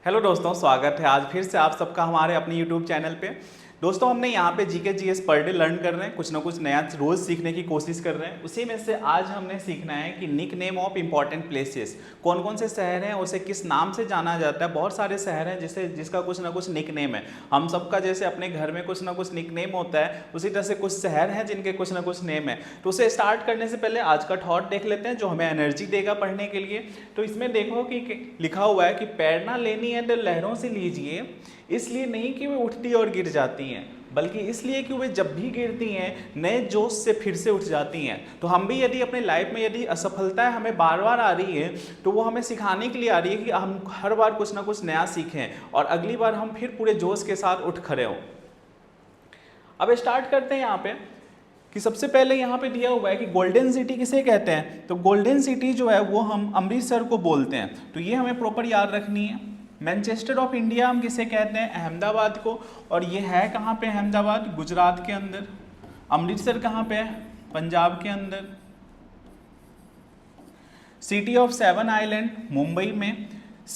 Hello दोस्तों, स्वागत है आज फिर से आप सबका हमारे अपने यूट्यूब चैनल पे। दोस्तों, हमने यहाँ पे GK GS per day learn कर रहे हैं, कुछ ना कुछ नया रोज़ सीखने की कोशिश कर रहे हैं। उसी में से आज हमने सीखना है कि nickname of important places, कौन कौन से शहर हैं, उसे किस नाम से जाना जाता है। बहुत सारे शहर हैं जिसका कुछ ना कुछ निक नेम है। हम सबका जैसे अपने घर में कुछ ना कुछ निक नेम होता है, उसी तरह से कुछ शहर हैं जिनके कुछ ना कुछ नेम है। तो उसे स्टार्ट करने से पहले आज का थॉट देख लेते हैं जो हमें एनर्जी देगा पढ़ने के लिए। तो इसमें देखो कि लिखा हुआ है कि प्रेरणा लेनी है तो लहरों से लीजिए, इसलिए नहीं कि वे उठती और गिर जाती हैं, बल्कि इसलिए कि वे जब भी गिरती हैं नए जोश से फिर से उठ जाती हैं। तो हम भी यदि अपने लाइफ में यदि असफलताएं हमें बार बार आ रही है तो वो हमें सिखाने के लिए आ रही है कि हम हर बार कुछ ना कुछ नया सीखें और अगली बार हम फिर पूरे जोश के साथ उठ खड़े हों। अब स्टार्ट करते हैं यहाँ पे कि सबसे पहले यहाँ पे दिया हुआ है कि गोल्डन सिटी किसे कहते हैं। तो गोल्डन सिटी जो है वो हम अमृतसर को बोलते हैं, तो ये हमें प्रॉपर याद रखनी है। मैनचेस्टर ऑफ इंडिया हम किसे कहते हैं, अहमदाबाद को, और ये है कहाँ पे, अहमदाबाद गुजरात के अंदर। अमृतसर कहाँ पे है, पंजाब के अंदर। City of seven island Mumbai में।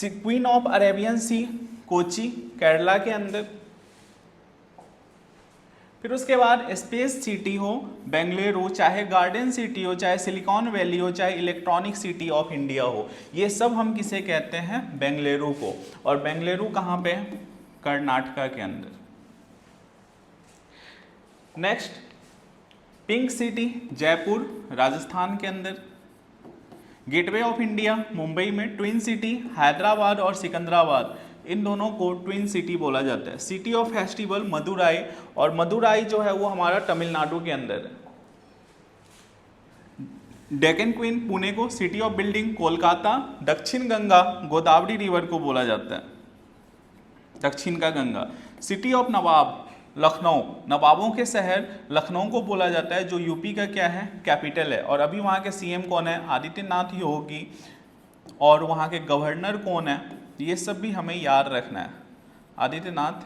क्वीन ऑफ अरेबियन सी कोची केरला के अंदर। फिर उसके बाद स्पेस सिटी हो बेंगलुरु, चाहे गार्डन सिटी हो, चाहे सिलिकॉन वैली हो, चाहे इलेक्ट्रॉनिक सिटी ऑफ इंडिया हो, ये सब हम किसे कहते हैं, बेंगलुरु को। और बेंगलुरु कहाँ पे है, कर्नाटका के अंदर। Next pink city Jaipur Rajasthan के अंदर। गेटवे ऑफ इंडिया मुंबई में। ट्विन सिटी हैदराबाद और सिकंदराबाद, इन दोनों को ट्विन सिटी बोला जाता है। सिटी ऑफ फेस्टिवल मदुराई, और मदुराई जो है वो हमारा तमिलनाडु के अंदर है। डेक्कन क्वीन पुणे को। City of building Kolkata. दक्षिण गंगा गोदावरी रिवर को बोला जाता है, दक्षिण का गंगा। सिटी ऑफ नवाब लखनऊ, नवाबों के शहर लखनऊ को बोला जाता है, जो यूपी का क्या है, कैपिटल है। और अभी वहाँ के सीएम कौन है, आदित्यनाथ योगी। और वहाँ के गवर्नर कौन है, ये सब भी हमें याद रखना है, आदित्यनाथ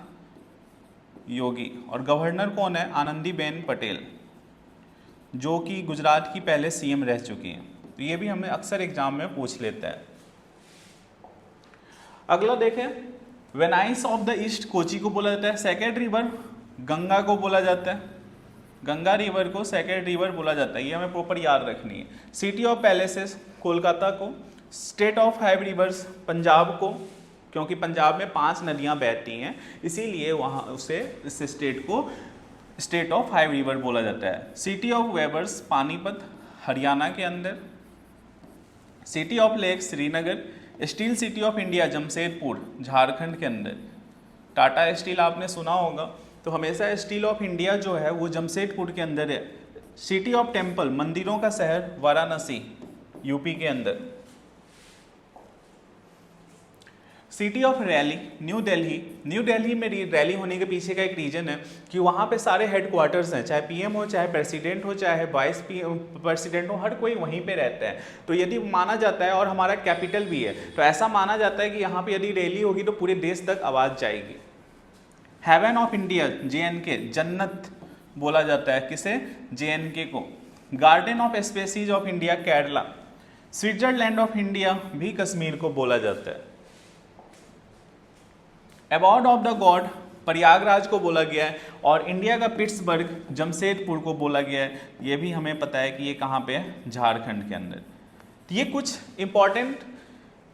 योगी। और गवर्नर कौन है, आनंदीबेन पटेल, जो कि गुजरात की पहले सीएम रह चुकी हैं। तो ये भी हमें अक्सर एग्जाम में पूछ लेता है। अगला देखें, Venice of the east Kochi को बोला जाता है। सेकेंड रिवर गंगा को बोला जाता है, गंगा रिवर को सेकेंड रिवर बोला जाता है, ये हमें प्रॉपर याद रखनी है। सिटी ऑफ पैलेसेस कोलकाता को। स्टेट ऑफ 5 रिवर्स पंजाब को, क्योंकि पंजाब में 5 नदियां बहती हैं, इसीलिए वहाँ उसे इस स्टेट को स्टेट ऑफ 5 रिवर बोला जाता है। City of weavers Panipat Haryana के अंदर। City of lake Srinagar. Steel city of India Jamshedpur Jharkhand के अंदर। टाटा स्टील आपने सुना होगा, तो हमेशा स्टील ऑफ इंडिया जो है वो जमशेदपुर के अंदर है। सिटी ऑफ टेम्पल मंदिरों का शहर वाराणसी यूपी के अंदर। City of rally new Delhi. New Delhi में रैली होने के पीछे का एक रीजन है कि वहाँ पे सारे हेडक्वार्टर्स हैं, चाहे पीएम हो, चाहे प्रेसिडेंट हो, चाहे वाइस प्रेसिडेंट हो, हर कोई वहीं पे रहता है। तो यदि माना जाता है, और हमारा कैपिटल भी है, तो ऐसा माना जाता है कि यहाँ पे यदि रैली होगी तो पूरे देश तक आवाज़ जाएगी। हेवन ऑफ इंडिया JNK, जन्नत बोला जाता है किसे, JNK को। Garden of species of India Kerala. Switzerland of India भी कश्मीर को बोला जाता है। Award of the God Prayagraj को बोला गया है, और इंडिया का पिट्सबर्ग जमशेदपुर को बोला गया है। ये भी हमें पता है कि ये कहाँ पे है, झारखंड के अंदर। तो ये कुछ इंपॉर्टेंट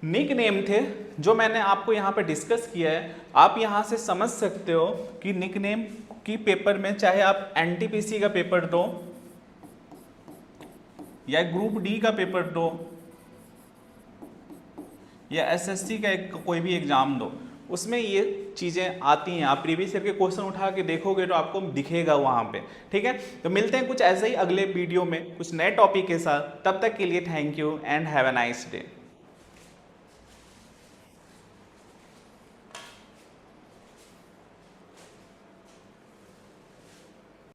निक नेम थे जो मैंने आपको यहाँ पे डिस्कस किया है। आप यहाँ से समझ सकते हो कि निक नेम की पेपर में, चाहे आप NTPC का पेपर दो या ग्रुप D का पेपर दो या SSC का कोई भी एग्जाम दो, उसमें ये चीज़ें आती हैं। आप प्रीवियस ईयर के क्वेश्चन उठा के देखोगे तो आपको दिखेगा वहाँ पे, ठीक है। तो मिलते हैं कुछ ऐसे ही अगले वीडियो में कुछ नए टॉपिक के साथ। तब तक के लिए thank you and have a nice day.